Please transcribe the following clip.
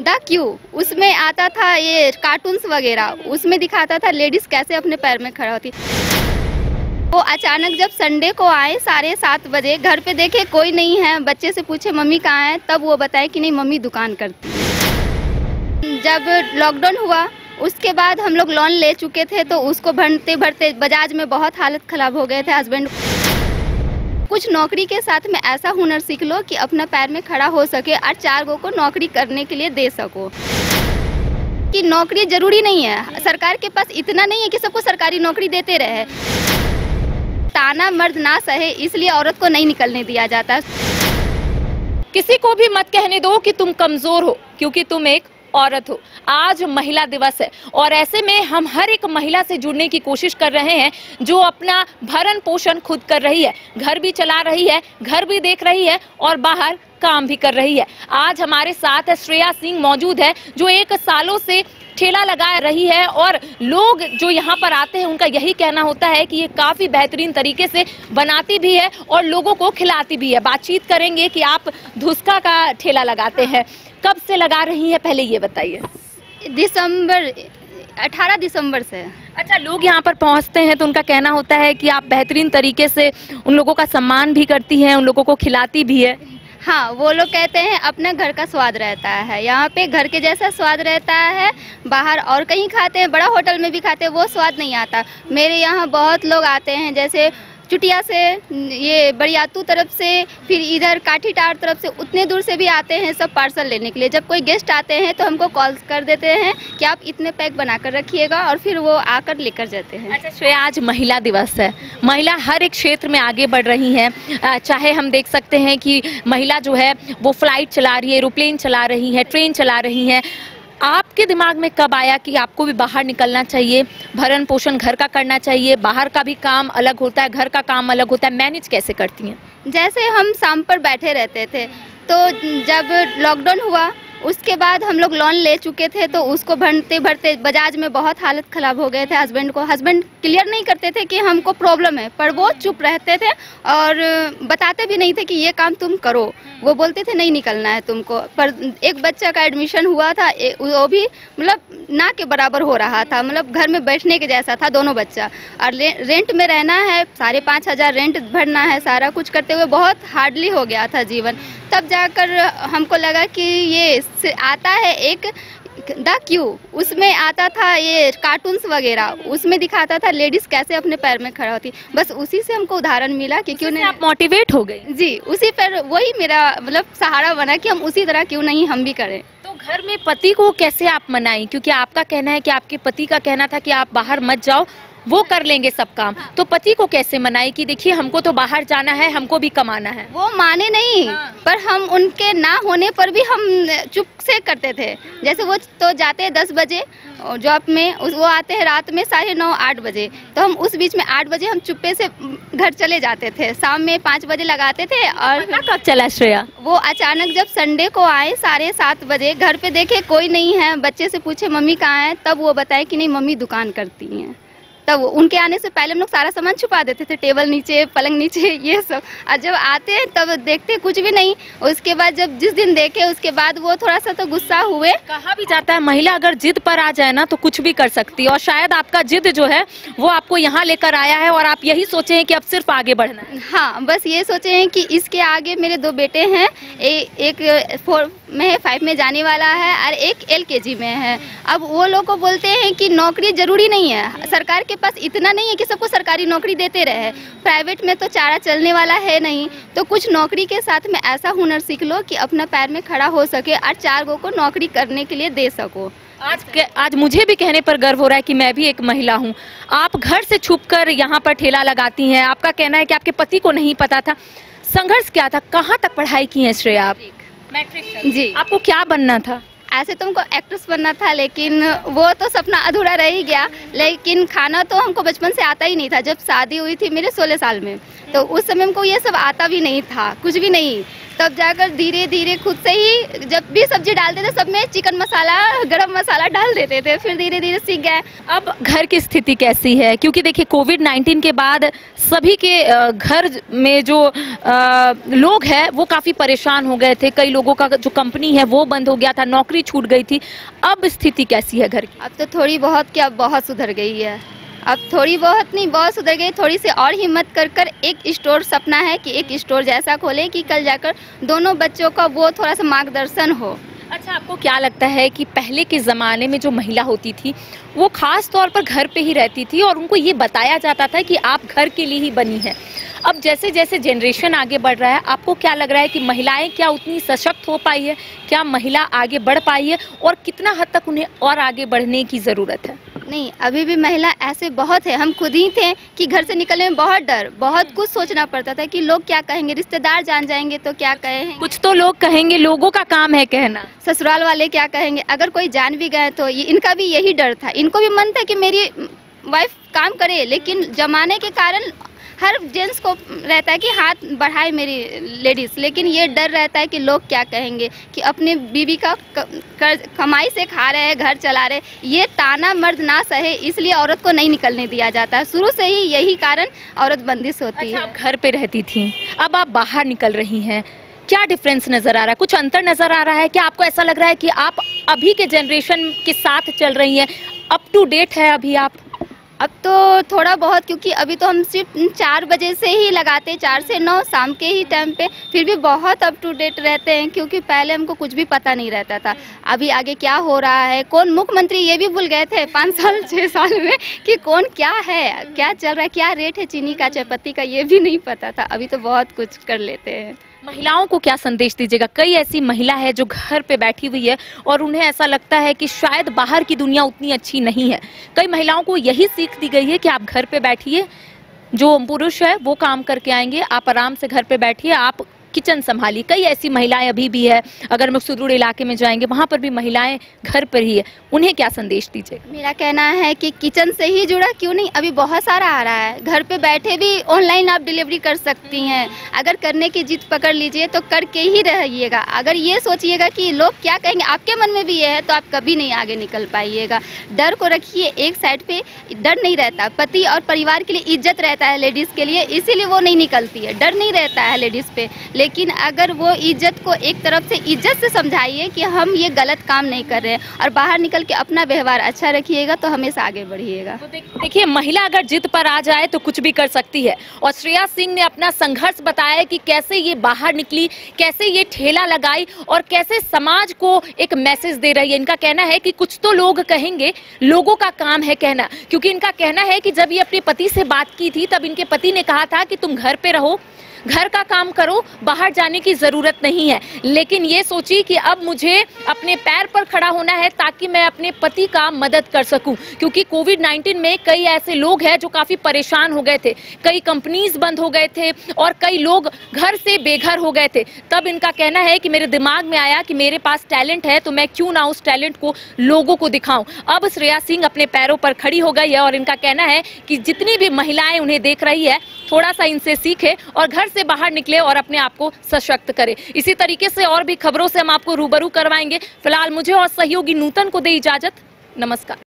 The Q उसमें आता था ये कार्टून्स वगैरह, उसमें दिखाता था लेडीज कैसे अपने पैर में खड़ा होती। वो अचानक जब संडे को आए 7:30 बजे, घर पे देखे कोई नहीं है, बच्चे से पूछे मम्मी कहाँ है, तब वो बताए कि नहीं मम्मी दुकान करती है। जब लॉकडाउन हुआ उसके बाद हम लोग लोन ले चुके थे, तो उसको भरते भरते बजाज में बहुत हालत खराब हो गए थे हस्बैंड। कुछ नौकरी के साथ में ऐसा हुनर सीख लो कि अपना पैर में खड़ा हो सके और 4 गो को नौकरी करने के लिए दे सको। कि नौकरी जरूरी नहीं है, सरकार के पास इतना नहीं है कि सबको सरकारी नौकरी देते रहे। ताना मर्द ना सहे, इसलिए औरत को नहीं निकलने दिया जाता। किसी को भी मत कहने दो कि तुम कमजोर हो, क्योंकि तुम एक औरत हो। आज महिला दिवस है और ऐसे में हम हर एक महिला से जुड़ने की कोशिश कर रहे हैं जो अपना भरण पोषण खुद कर रही है, घर भी चला रही है, घर भी देख रही है और बाहर काम भी कर रही है। आज हमारे साथ श्रेया सिंह मौजूद है जो 1 सालों से ठेला लगा रही है और लोग जो यहाँ पर आते हैं उनका यही कहना होता है कि ये काफी बेहतरीन तरीके से बनाती भी है और लोगों को खिलाती भी है। बातचीत करेंगे कि आप धुसका का ठेला लगाते हैं, कब से लगा रही हैं, पहले ये बताइए। 18 दिसंबर से। अच्छा, लोग यहाँ पर पहुँचते हैं तो उनका कहना होता है कि आप बेहतरीन तरीके से उन लोगों का सम्मान भी करती हैं, उन लोगों को खिलाती भी है। हाँ, वो लोग कहते हैं अपना घर का स्वाद रहता है, यहाँ पे घर के जैसा स्वाद रहता है। बाहर और कहीं खाते हैं, बड़ा होटल में भी खाते हैं, वो स्वाद नहीं आता। मेरे यहाँ बहुत लोग आते हैं, जैसे चुटिया से, ये बड़ियातू तरफ से, फिर इधर काठीटार तरफ से, उतने दूर से भी आते हैं सब पार्सल लेने के लिए। जब कोई गेस्ट आते हैं तो हमको कॉल कर देते हैं कि आप इतने पैक बनाकर रखिएगा और फिर वो आकर लेकर जाते हैं। अच्छा श्रेया, आज महिला दिवस है, महिला हर एक क्षेत्र में आगे बढ़ रही हैं। चाहे हम देख सकते हैं कि महिला जो है वो फ्लाइट चला रही है, एरोप्लेन चला रही है, ट्रेन चला रही हैं। आपके दिमाग में कब आया कि आपको भी बाहर निकलना चाहिए, भरण पोषण घर का करना चाहिए, बाहर का भी काम अलग होता है, घर का काम अलग होता है, मैनेज कैसे करती हैं? जैसे हम शाम पर बैठे रहते थे, तो जब लॉकडाउन हुआ उसके बाद हम लोग लोन ले चुके थे, तो उसको भरते भरते बजाज में बहुत हालत खराब हो गए थे हस्बैंड को। हस्बैंड क्लियर नहीं करते थे कि हमको प्रॉब्लम है, पर वो चुप रहते थे और बताते भी नहीं थे कि ये काम तुम करो। वो बोलते थे नहीं निकलना है तुमको। पर एक बच्चा का एडमिशन हुआ था, वो भी मतलब ना के बराबर हो रहा था, मतलब घर में बैठने के जैसा था दोनों बच्चा। और रेंट में रहना है, 5,500 रेंट भरना है, सारा कुछ करते हुए बहुत हार्डली हो गया था जीवन। तब जाकर हमको लगा कि ये आता है एक द क्यू, उसमें आता था ये कार्टून्स वगैरह, उसमें दिखाता था लेडीज कैसे अपने पैर में खड़ा होती। बस उसी से हमको उदाहरण मिला कि क्यों नहीं, आप मोटिवेट हो गई। जी, उसी पर वही मेरा मतलब सहारा बना कि हम उसी तरह क्यों नहीं हम भी करें। तो घर में पति को कैसे आप मनाई, क्योंकि आपका कहना है कि आपके पति का कहना था कि आप बाहर मत जाओ, वो कर लेंगे सब काम, तो पति को कैसे मनाई कि देखिए हमको तो बाहर जाना है, हमको भी कमाना है? वो माने नहीं। पर हम उनके ना होने पर भी हम चुप से करते थे। जैसे वो तो जाते हैं 10 बजे जॉब में, वो आते हैं रात में 9:30-8 बजे, तो हम उस बीच में 8 बजे हम चुप्पे से घर चले जाते थे। शाम में 5 बजे लगाते थे। और कब चला श्रेया? वो अचानक जब संडे को आए 7:30 बजे, घर पे देखे कोई नहीं है, बच्चे से पूछे मम्मी कहाँ है, तब वो बताए कि नहीं मम्मी दुकान करती हैं। तब उनके आने से पहले हम लोग सारा सामान छुपा देते थे, टेबल नीचे, पलंग नीचे, ये सब। और जब आते हैं तब देखते कुछ भी नहीं। उसके बाद जब जिस दिन देखे उसके बाद वो थोड़ा सा तो गुस्सा हुए। कहा भी जाता है महिला अगर जिद पर आ जाए ना तो कुछ भी कर सकती है, और शायद आपका जिद जो है वो आपको यहाँ लेकर आया है और आप यही सोचे हैं कि अब सिर्फ आगे बढ़ना है। हाँ, बस ये सोचे हैं कि इसके आगे मेरे 2 बेटे हैं, एक 4 में है, 5 में जाने वाला है और एक LKG में है। अब वो लोग को बोलते हैं कि नौकरी जरूरी नहीं है, सरकार के पास इतना नहीं है कि सबको सरकारी नौकरी देते रहे। प्राइवेट में तो चारा चलने वाला है नहीं, तो कुछ नौकरी के साथ में ऐसा हुनर सीख लो कि अपना पैर में खड़ा हो सके और 4 गो को नौकरी करने के लिए दे सको। आज मुझे भी कहने पर गर्व हो रहा है कि मैं भी एक महिला हूँ। आप घर से छुपकर यहाँ पर ठेला लगाती हैं। आपका कहना है कि आपके पति को नहीं पता था, संघर्ष क्या था, कहाँ तक पढ़ाई की है श्रेया आप? मैट्रिक। जी। आपको क्या बनना था? ऐसे तो हमको एक्ट्रेस बनना था, लेकिन वो तो सपना अधूरा रह ही गया। लेकिन खाना तो हमको बचपन से आता ही नहीं था। जब शादी हुई थी मेरे 16 साल में, तो उस समय हमको ये सब आता भी नहीं था, कुछ भी नहीं। तब जाकर धीरे धीरे खुद से ही जब भी सब्जी डालते थे सब में चिकन मसाला, गरम मसाला डाल देते थे, फिर धीरे धीरे सीख गए। अब घर की स्थिति कैसी है? क्योंकि देखिए कोविड-19 के बाद सभी के घर में जो लोग हैं वो काफ़ी परेशान हो गए थे। कई लोगों का जो कंपनी है वो बंद हो गया था, नौकरी छूट गई थी। अब स्थिति कैसी है घर की? अब तो थोड़ी बहुत क्या बहुत सुधर गई है। अब थोड़ी बहुत नहीं, बहुत सुधर गई। थोड़ी सी और हिम्मत कर एक स्टोर सपना है कि एक स्टोर जैसा खोले कि कल जाकर दोनों बच्चों का वो थोड़ा सा मार्गदर्शन हो। अच्छा, आपको क्या लगता है कि पहले के ज़माने में जो महिला होती थी वो खास तौर पर घर पे ही रहती थी और उनको ये बताया जाता था कि आप घर के लिए ही बनी हैं। अब जैसे जैसे जनरेशन आगे बढ़ रहा है, आपको क्या लग रहा है कि महिलाएं क्या उतनी सशक्त हो पाई है? क्या महिला आगे बढ़ पाई है और कितना हद तक उन्हें और आगे बढ़ने की ज़रूरत है? नहीं, अभी भी महिला ऐसे बहुत है। हम खुद ही थे कि घर से निकलने में बहुत डर, बहुत कुछ सोचना पड़ता था कि लोग क्या कहेंगे, रिश्तेदार जान जाएंगे तो क्या कहेंगे। कुछ तो लोग कहेंगे, लोगों का काम है कहना। ससुराल वाले क्या कहेंगे, अगर कोई जान भी गए तो इनका भी यही डर था। इनको भी मन था कि मेरी वाइफ काम करे, लेकिन जमाने के कारण हर जेंट्स को रहता है कि हाथ बढ़ाए मेरी लेडीज़, लेकिन ये डर रहता है कि लोग क्या कहेंगे, कि अपने बीवी का कमाई से खा रहे हैं, घर चला रहे, ये ताना मर्द ना सहे, इसलिए औरत को नहीं निकलने दिया जाता है। शुरू से ही यही कारण औरत बंदिश होती है। आप घर पे रहती थी, अब आप बाहर निकल रही हैं, क्या डिफरेंस नजर आ रहा है? कुछ अंतर नजर आ रहा है? क्या आपको ऐसा लग रहा है कि आप अभी के जनरेशन के साथ चल रही हैं, अप टू डेट है अभी आप? अब तो थोड़ा बहुत, क्योंकि अभी तो हम सिर्फ 4 बजे से ही लगाते, 4 से 9 शाम के ही टाइम पे, फिर भी बहुत अप टू डेट रहते हैं, क्योंकि पहले हमको कुछ भी पता नहीं रहता था। अभी आगे क्या हो रहा है, कौन मुख्यमंत्री ये भी भूल गए थे 5 साल 6 साल में कि कौन क्या है, क्या चल रहा है, क्या रेट है चीनी का, चायपत्ती का, ये भी नहीं पता था। अभी तो बहुत कुछ कर लेते हैं। महिलाओं को क्या संदेश दीजिएगा? कई ऐसी महिला है जो घर पे बैठी हुई है और उन्हें ऐसा लगता है कि शायद बाहर की दुनिया उतनी अच्छी नहीं है। कई महिलाओं को यही सीख दी गई है कि आप घर पे बैठिए, जो पुरुष है वो काम करके आएंगे, आप आराम से घर पे बैठिए, आप किचन संभालिए। कई ऐसी महिलाएं अभी भी है, अगर हम सुदूर इलाके में जाएंगे वहां पर भी महिलाएं घर पर ही है। उन्हें क्या संदेश दीजिए? मेरा कहना है कि किचन से ही जुड़ा क्यों नहीं, अभी बहुत सारा आ रहा है, घर पे बैठे भी ऑनलाइन आप डिलीवरी कर सकती हैं। अगर करने की जिद पकड़ लीजिए तो करके ही रहिएगा। अगर ये सोचिएगा कि लोग क्या कहेंगे, आपके मन में भी ये है, तो आप कभी नहीं आगे निकल पाइएगा। डर को रखिए एक साइड पे, डर नहीं रहता। पति और परिवार के लिए इज्जत रहता है लेडीज के लिए, इसीलिए वो नहीं निकलती है, डर नहीं रहता है लेडीज पे। लेकिन अगर वो इज्जत को एक तरफ से इज्जत से समझाइए कि हम ये गलत काम नहीं कर रहे हैं, और बाहर निकल के अपना व्यवहार अच्छा रखिएगा, तो हमेशा आगे बढ़िएगा। तो देखिए, महिला अगर जिद पर आ जाए तो कुछ भी कर सकती है। और श्रेया सिंह ने अपना संघर्ष बताया कि कैसे ये बाहर निकली, कैसे ये ठेला लगाई और कैसे समाज को एक मैसेज दे रही है। इनका कहना है कि कुछ तो लोग कहेंगे, लोगों का काम है कहना। क्योंकि इनका कहना है कि जब ये अपने पति से बात की थी तब इनके पति ने कहा था कि तुम घर पे रहो, घर का काम करो, बाहर जाने की जरूरत नहीं है। लेकिन ये सोची कि अब मुझे अपने पैर पर खड़ा होना है ताकि मैं अपने पति का मदद कर सकूं। क्योंकि कोविड-19 में कई ऐसे लोग हैं जो काफी परेशान हो गए थे, कई कंपनीज बंद हो गए थे और कई लोग घर से बेघर हो गए थे। तब इनका कहना है कि मेरे दिमाग में आया कि मेरे पास टैलेंट है, तो मैं क्यों ना उस टैलेंट को लोगों को दिखाऊं। अब श्रेया सिंह अपने पैरों पर खड़ी हो गई है और इनका कहना है कि जितनी भी महिलाएं उन्हें देख रही है, थोड़ा सा इनसे सीखे और घर से बाहर निकले और अपने आप को सशक्त करे। इसी तरीके से और भी खबरों से हम आपको रूबरू करवाएंगे। फिलहाल मुझे और सहयोगी नूतन को दे इजाजत। नमस्कार।